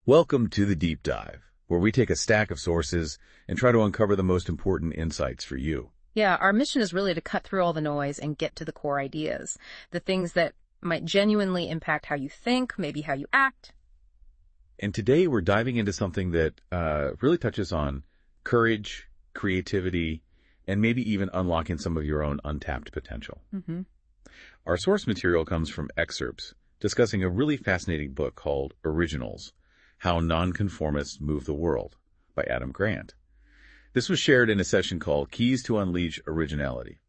Welcome to the Deep Dive, where we take a stack of sources and try to uncover the most important insights for you. Yeah, our mission is really to cut through all the noise and get to the core ideas, the things that might genuinely impact how you think, maybe how you act. And today we're diving into something that really touches on courage, creativity, and maybe even unlocking some of your own untapped potential. Mm-hmm. Our source material comes from excerpts discussing a really fascinating book called Originals: How Nonconformists Move the World by Adam Grant. This was shared in a session called Keys to Unleash Originality.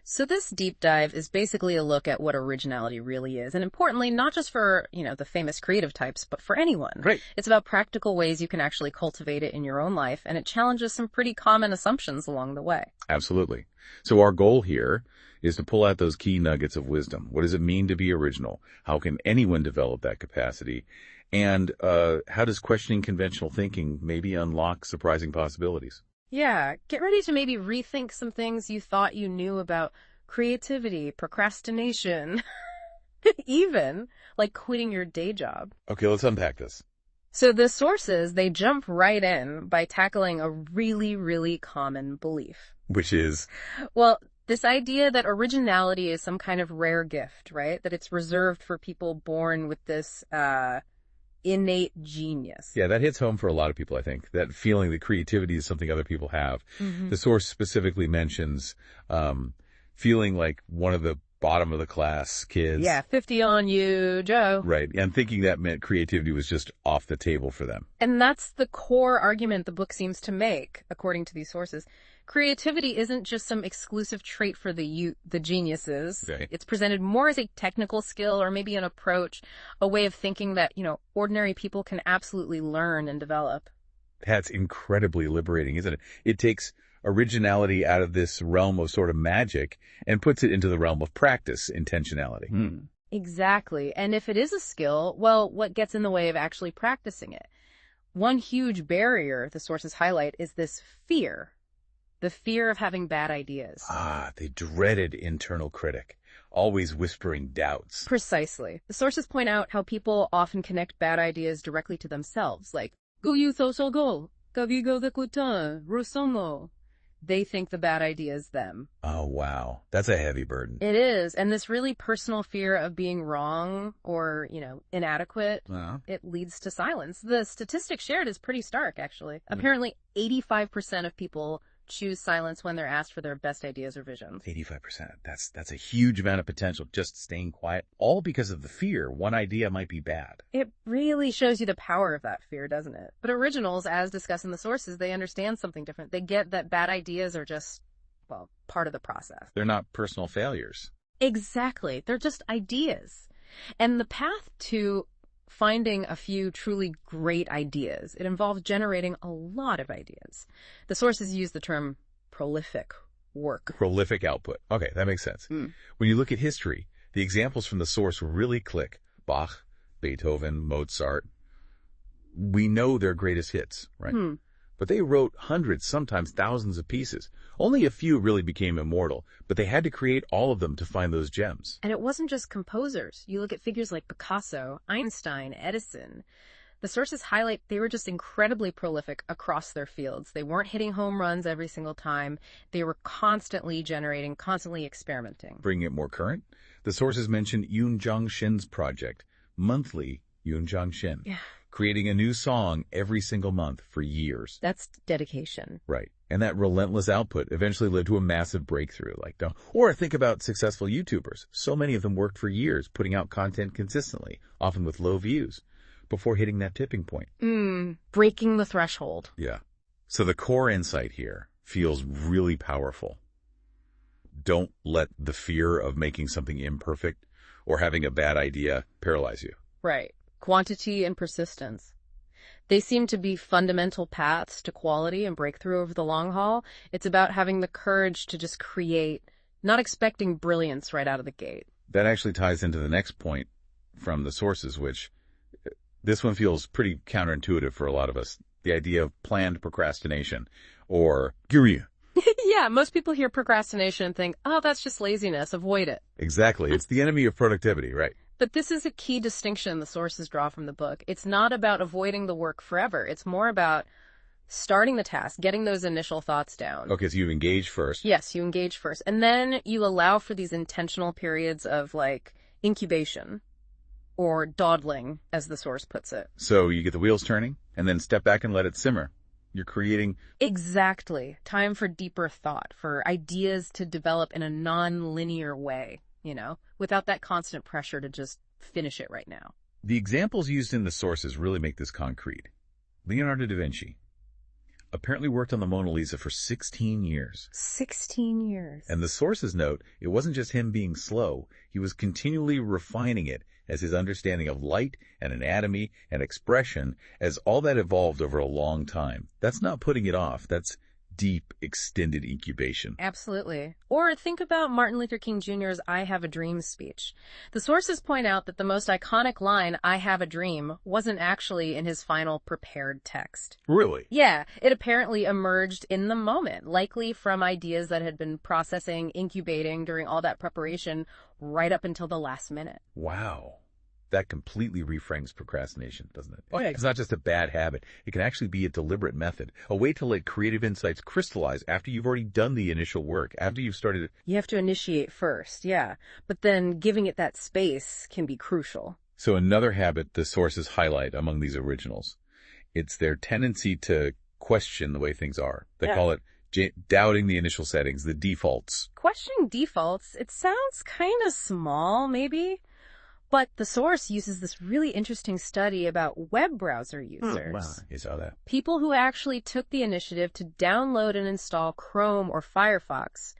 So this deep dive is basically a look at what originality really is. And importantly, not just for, the famous creative types, but for anyone. Right. It's about practical ways you can actually cultivate it in your own life. And it challenges some pretty common assumptions along the way. Absolutely. So our goal here is to pull out those key nuggets of wisdom. What does it mean to be original? How can anyone develop that capacity? And how does questioning conventional thinking maybe unlock surprising possibilities? Yeah, get ready to maybe rethink some things you thought you knew about creativity, procrastination, even like quitting your day job. Okay, let's unpack this. So the sources, they jump right in by tackling a really, really common belief. Which is? Well, this idea that originality is some kind of rare gift, right? That it's reserved for people born with this innate genius. Yeah, that hits home for a lot of people, I think. That feeling that creativity is something other people have. Mm-hmm. The source specifically mentions feeling like one of the bottom of the class kids. Yeah, 50 on you, Joe. Right, and thinking that meant creativity was just off the table for them. And that's the core argument the book seems to make, according to these sources. Creativity isn't just some exclusive trait for the geniuses. Okay. It's presented more as a technical skill or maybe an approach, a way of thinking that, ordinary people can absolutely learn and develop. That's incredibly liberating, isn't it? It takes originality out of this realm of sort of magic and puts it into the realm of practice, intentionality. Exactly. And if it is a skill, well, what gets in the way of actually practicing it? One huge barrier the sources highlight is this fear. The fear of having bad ideas. The dreaded internal critic, always whispering doubts. Precisely. The sources point out how people often connect bad ideas directly to themselves, like, go you so go, kavigo de kuta, rosomo. They think the bad idea is them. Oh, wow. That's a heavy burden. It is. And this really personal fear of being wrong or, inadequate, it leads to silence. The statistic shared is pretty stark, actually. Apparently, 85% of people choose silence when they're asked for their best ideas or visions. 85%. That's a huge amount of potential, just staying quiet, all because of the fear one idea might be bad. It really shows you the power of that fear, doesn't it? But originals, as discussed in the sources, they understand something different. They get that bad ideas are just, part of the process. They're not personal failures. Exactly. They're just ideas. And the path to finding a few truly great ideas, it involves generating a lot of ideas. The sources use the term prolific work. Prolific output. Okay, that makes sense. When you look at history, the examples from the source really click. Bach, Beethoven, Mozart. We know their greatest hits, right? But they wrote hundreds, sometimes thousands of pieces. Only a few really became immortal, but they had to create all of them to find those gems. And it wasn't just composers. You look at figures like Picasso, Einstein, Edison. The sources highlight they were just incredibly prolific across their fields. They weren't hitting home runs every single time. They were constantly generating, constantly experimenting. Bringing it more current, the sources mention Yoon Jong-shin's project, monthly Yoon Jong-shin. Yeah. Creating a new song every single month for years. That's dedication. Right. And that relentless output eventually led to a massive breakthrough. Or think about successful YouTubers. So many of them worked for years, putting out content consistently, often with low views, before hitting that tipping point. Breaking the threshold. Yeah. So the core insight here feels really powerful. Don't let the fear of making something imperfect or having a bad idea paralyze you. Right. Quantity and persistence. They seem to be fundamental paths to quality and breakthrough over the long haul. It's about having the courage to just create, not expecting brilliance right out of the gate. That actually ties into the next point from the sources, which this one feels pretty counterintuitive for a lot of us. The idea of planned procrastination or guru. Yeah, most people hear procrastination and think, oh, that's just laziness. Avoid it. Exactly. It's the enemy of productivity, right? But this is a key distinction the sources draw from the book. It's not about avoiding the work forever. It's more about starting the task, getting those initial thoughts down. Okay, so you engage first. Yes, you engage first. And then you allow for these intentional periods of, like, incubation or dawdling, as the source puts it. So you get the wheels turning and then step back and let it simmer. You're creating... Exactly. Time for deeper thought, for ideas to develop in a non-linear way, you know, without that constant pressure to just finish it right now. The examples used in the sources really make this concrete. Leonardo da Vinci apparently worked on the Mona Lisa for 16 years. 16 years. And the sources note it wasn't just him being slow. He was continually refining it as his understanding of light and anatomy and expression as all that evolved over a long time. That's not putting it off. That's deep, extended incubation. Absolutely. Or think about Martin Luther King Jr.'s I Have a Dream speech. The sources point out that the most iconic line, I have a dream, wasn't actually in his final prepared text. Really? Yeah, it apparently emerged in the moment, likely from ideas that had been processing, incubating during all that preparation right up until the last minute. Wow. That completely reframes procrastination, doesn't it? Oh, yeah. It's not just a bad habit. It can actually be a deliberate method, a way to let creative insights crystallize after you've already done the initial work, after you've started. You have to initiate first, yeah. But then giving it that space can be crucial. So another habit the sources highlight among these originals, it's their tendency to question the way things are. They call it doubting the initial settings, the defaults. Questioning defaults, it sounds kind of small, maybe. But the source uses this really interesting study about web browser users. Wow, you saw that. People who actually took the initiative to download and install Chrome or Firefox.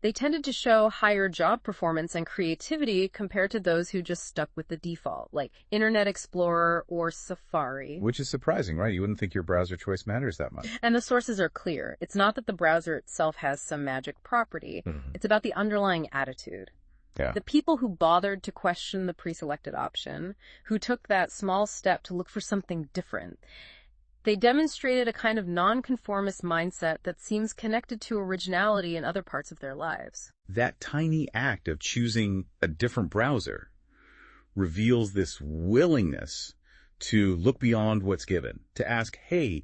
They tended to show higher job performance and creativity compared to those who just stuck with the default, like Internet Explorer or Safari. Which is surprising, right? You wouldn't think your browser choice matters that much. And the sources are clear. It's not that the browser itself has some magic property. It's about the underlying attitude. Yeah. The people who bothered to question the pre-selected option, who took that small step to look for something different, they demonstrated a kind of nonconformist mindset that seems connected to originality in other parts of their lives. That tiny act of choosing a different browser reveals this willingness to look beyond what's given, to ask, hey,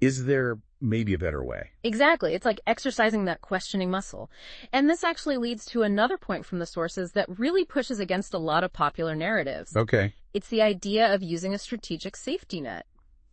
is there maybe a better way? Exactly. It's like exercising that questioning muscle. And this actually leads to another point from the sources that really pushes against a lot of popular narratives. Okay. It's the idea of using a strategic safety net.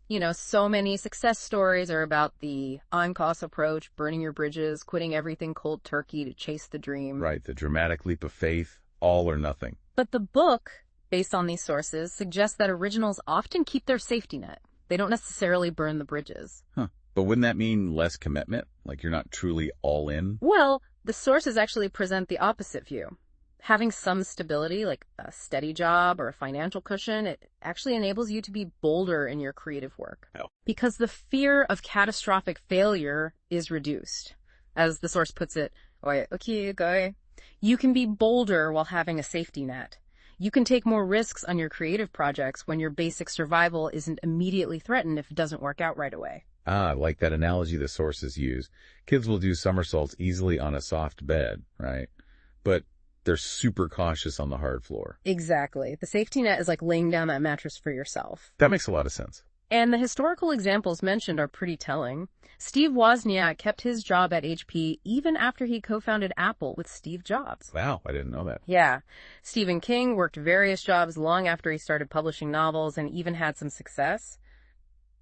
You know, so many success stories are about the on-course approach, burning your bridges, quitting everything cold turkey to chase the dream. Right, the dramatic leap of faith, all or nothing. But the book, based on these sources, suggests that originals often keep their safety net. They don't necessarily burn the bridges. Huh. But wouldn't that mean less commitment? Like you're not truly all in? Well, the sources actually present the opposite view. Having some stability, like a steady job or a financial cushion, it actually enables you to be bolder in your creative work. Oh. Because the fear of catastrophic failure is reduced. As the source puts it, you can be bolder while having a safety net. You can take more risks on your creative projects when your basic survival isn't immediately threatened if it doesn't work out right away. Ah, like that analogy the sources use. Kids will do somersaults easily on a soft bed, right? But they're super cautious on the hard floor. Exactly. The safety net is like laying down that mattress for yourself. That makes a lot of sense. And the historical examples mentioned are pretty telling. Steve Wozniak kept his job at HP even after he co-founded Apple with Steve Jobs. Wow, I didn't know that. Yeah. Stephen King worked various jobs long after he started publishing novels and even had some success.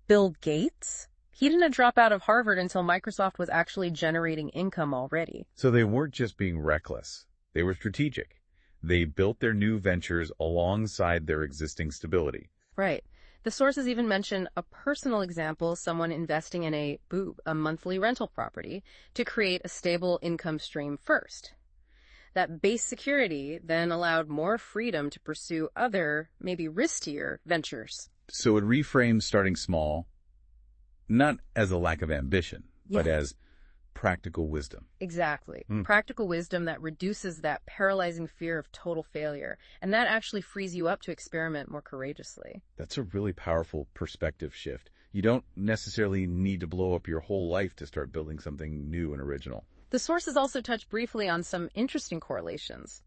Bill Gates? He didn't drop out of Harvard until Microsoft was actually generating income already. So they weren't just being reckless. They were strategic. They built their new ventures alongside their existing stability. Right. The sources even mention a personal example, someone investing in a monthly rental property to create a stable income stream first. That base security then allowed more freedom to pursue other, maybe riskier ventures. So it reframes starting small, not as a lack of ambition, but as practical wisdom. Exactly. Practical wisdom that reduces that paralyzing fear of total failure. And that actually frees you up to experiment more courageously. That's a really powerful perspective shift. You don't necessarily need to blow up your whole life to start building something new and original. The sources also touch briefly on some interesting correlations.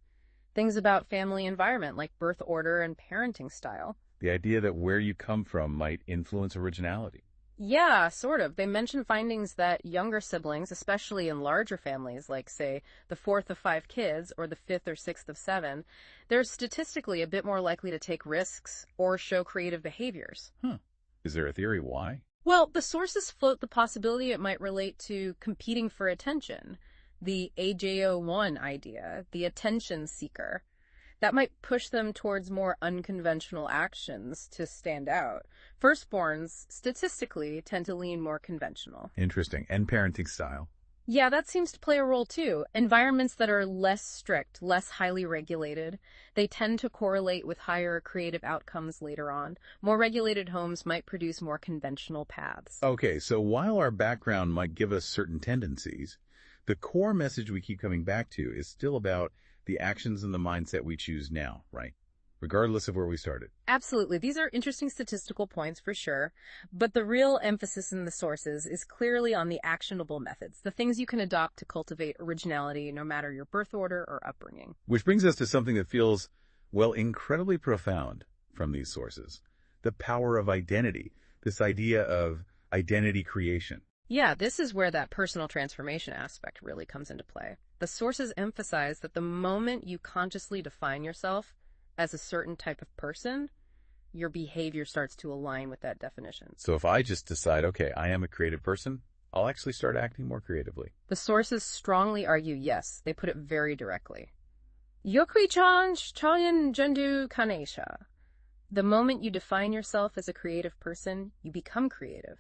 Things about family environment, like birth order and parenting style. The idea that where you come from might influence originality. Yeah, sort of. They mention findings that younger siblings, especially in larger families, like, say, the fourth of 5 kids or the fifth or sixth of 7, they're statistically a bit more likely to take risks or show creative behaviors. Is there a theory why? Well, the sources float the possibility it might relate to competing for attention, the AJO1 idea, the attention seeker. That might push them towards more unconventional actions to stand out. Firstborns, statistically, tend to lean more conventional. Interesting. And parenting style. Yeah, that seems to play a role too. Environments that are less strict, less highly regulated, they tend to correlate with higher creative outcomes later on. More regulated homes might produce more conventional paths. Okay, so while our background might give us certain tendencies, the core message we keep coming back to is still about the actions and the mindset we choose now, right? Regardless of where we started. Absolutely. These are interesting statistical points for sure, but the real emphasis in the sources is clearly on the actionable methods, the things you can adopt to cultivate originality no matter your birth order or upbringing. Which brings us to something that feels, well, incredibly profound from these sources. The power of identity, this idea of identity creation. Yeah, this is where that personal transformation aspect really comes into play. The sources emphasize that the moment you consciously define yourself as a certain type of person, your behavior starts to align with that definition. So if I just decide, okay, I am a creative person, I'll actually start acting more creatively. The sources strongly argue yes. They put it very directly. Yokri-chan chayan jendu kanesha. The moment you define yourself as a creative person, you become creative.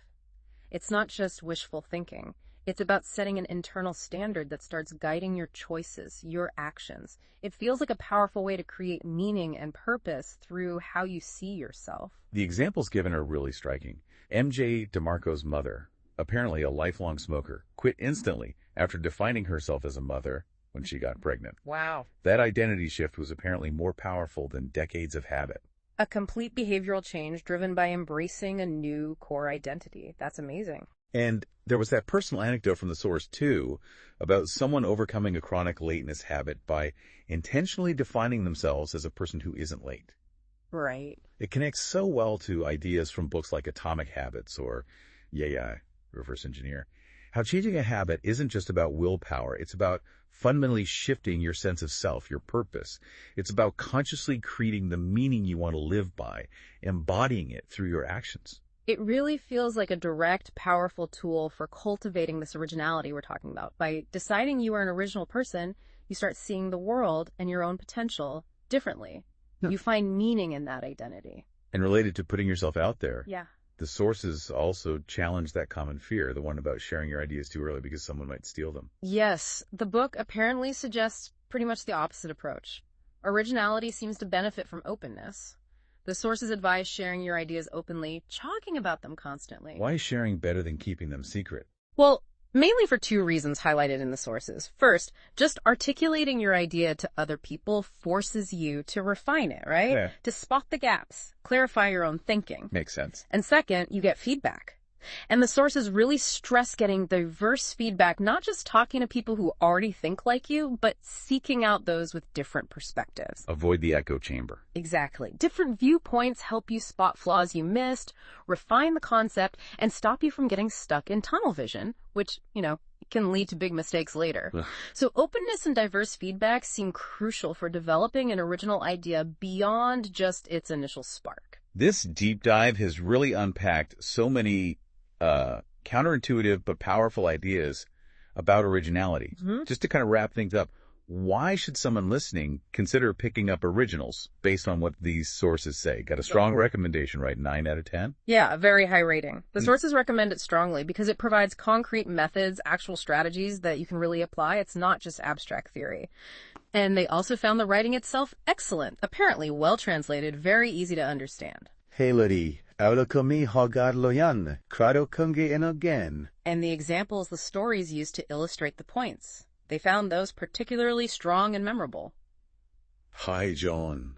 It's not just wishful thinking. It's about setting an internal standard that starts guiding your choices, your actions. It feels like a powerful way to create meaning and purpose through how you see yourself. The examples given are really striking. MJ DeMarco's mother, apparently a lifelong smoker, quit instantly after defining herself as a mother when she got pregnant. Wow. That identity shift was apparently more powerful than decades of habit. A complete behavioral change driven by embracing a new core identity. That's amazing. And there was that personal anecdote from the source, too, about someone overcoming a chronic lateness habit by intentionally defining themselves as a person who isn't late. Right. It connects so well to ideas from books like Atomic Habits or Reverse Engineer. How changing a habit isn't just about willpower. It's about fundamentally shifting your sense of self, your purpose. It's about consciously creating the meaning you want to live by, embodying it through your actions. It really feels like a direct, powerful tool for cultivating this originality we're talking about. By deciding you are an original person, you start seeing the world and your own potential differently. You find meaning in that identity. And related to putting yourself out there. Yeah. The sources also challenge that common fear, the one about sharing your ideas too early because someone might steal them. Yes, the book apparently suggests pretty much the opposite approach. Originality seems to benefit from openness. The sources advise sharing your ideas openly, talking about them constantly. Why is sharing better than keeping them secret? Well, mainly for 2 reasons highlighted in the sources. First, just articulating your idea to other people forces you to refine it, right? Yeah. To spot the gaps, clarify your own thinking. Makes sense. And second, you get feedback. And the sources really stress getting diverse feedback, not just talking to people who already think like you, but seeking out those with different perspectives. Avoid the echo chamber. Exactly. Different viewpoints help you spot flaws you missed, refine the concept, and stop you from getting stuck in tunnel vision, which, can lead to big mistakes later. Ugh. So openness and diverse feedback seem crucial for developing an original idea beyond just its initial spark. This deep dive has really unpacked so many counterintuitive but powerful ideas about originality. Mm-hmm. Just to kind of wrap things up, why should someone listening consider picking up originals based on what these sources say? Got a strong recommendation, right? 9 out of 10? Yeah, a very high rating. The sources recommend it strongly because it provides concrete methods, actual strategies that you can really apply. It's not just abstract theory. And they also found the writing itself excellent, apparently well translated, very easy to understand. Halari, Aulakami Hogad Loyan, Krado Kungi Enogen. And the examples the stories used to illustrate the points. They found those particularly strong and memorable. Hi, John.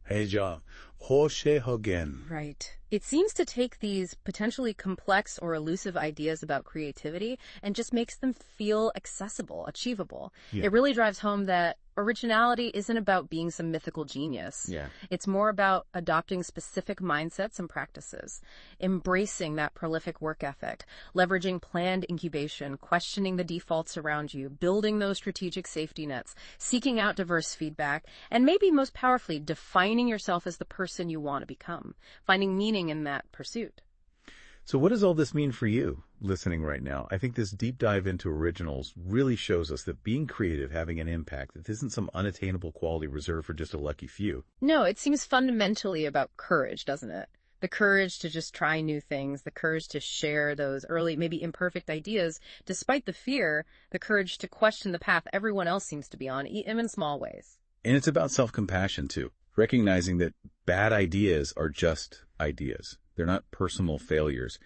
Hey, John. Hoshe Hogen. Right. It seems to take these potentially complex or elusive ideas about creativity and just makes them feel accessible, achievable. Yeah. It really drives home that Originality isn't about being some mythical genius. Yeah. It's more about adopting specific mindsets and practices, embracing that prolific work ethic, leveraging planned incubation, questioning the defaults around you, building those strategic safety nets, seeking out diverse feedback, and maybe most powerfully, defining yourself as the person you want to become, finding meaning in that pursuit. So what does all this mean for you, listening right now? I think this deep dive into originals really shows us that being creative, having an impact, that isn't some unattainable quality reserved for just a lucky few. No, it seems fundamentally about courage, doesn't it? The courage to just try new things, the courage to share those early, maybe imperfect ideas, despite the fear, the courage to question the path everyone else seems to be on, even in small ways. And it's about self-compassion, too, recognizing that bad ideas are just ideas. They're not personal failures.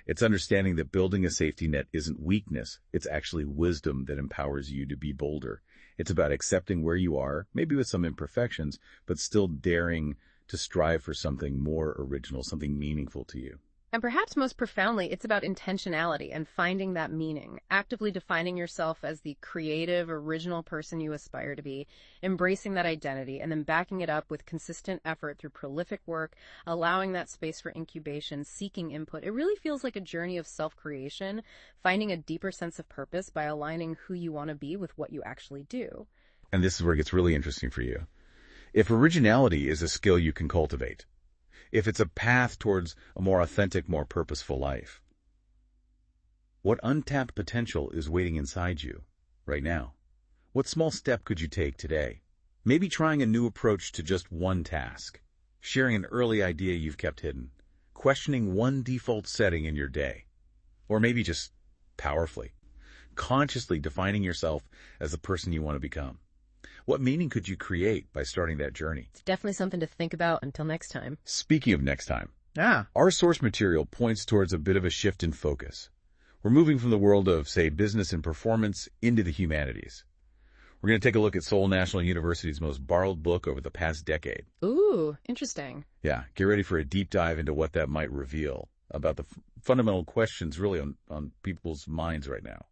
It's understanding that building a safety net isn't weakness. It's actually wisdom that empowers you to be bolder. It's about accepting where you are, maybe with some imperfections, but still daring to strive for something more original, something meaningful to you. And perhaps most profoundly, it's about intentionality and finding that meaning, actively defining yourself as the creative, original person you aspire to be, embracing that identity, and then backing it up with consistent effort through prolific work, allowing that space for incubation, seeking input. It really feels like a journey of self-creation, finding a deeper sense of purpose by aligning who you want to be with what you actually do. And this is where it gets really interesting for you. If originality is a skill you can cultivate, if it's a path towards a more authentic, more purposeful life, what untapped potential is waiting inside you right now? What small step could you take today? Maybe trying a new approach to just one task, sharing an early idea you've kept hidden, questioning one default setting in your day, or maybe just powerfully, consciously defining yourself as the person you want to become. What meaning could you create by starting that journey? It's definitely something to think about. Until next time. Speaking of next time, our source material points towards a bit of a shift in focus. We're moving from the world of, say, business and performance into the humanities. We're going to take a look at Seoul National University's most borrowed book over the past decade. Ooh, interesting. Yeah, get ready for a deep dive into what that might reveal about the fundamental questions really on people's minds right now.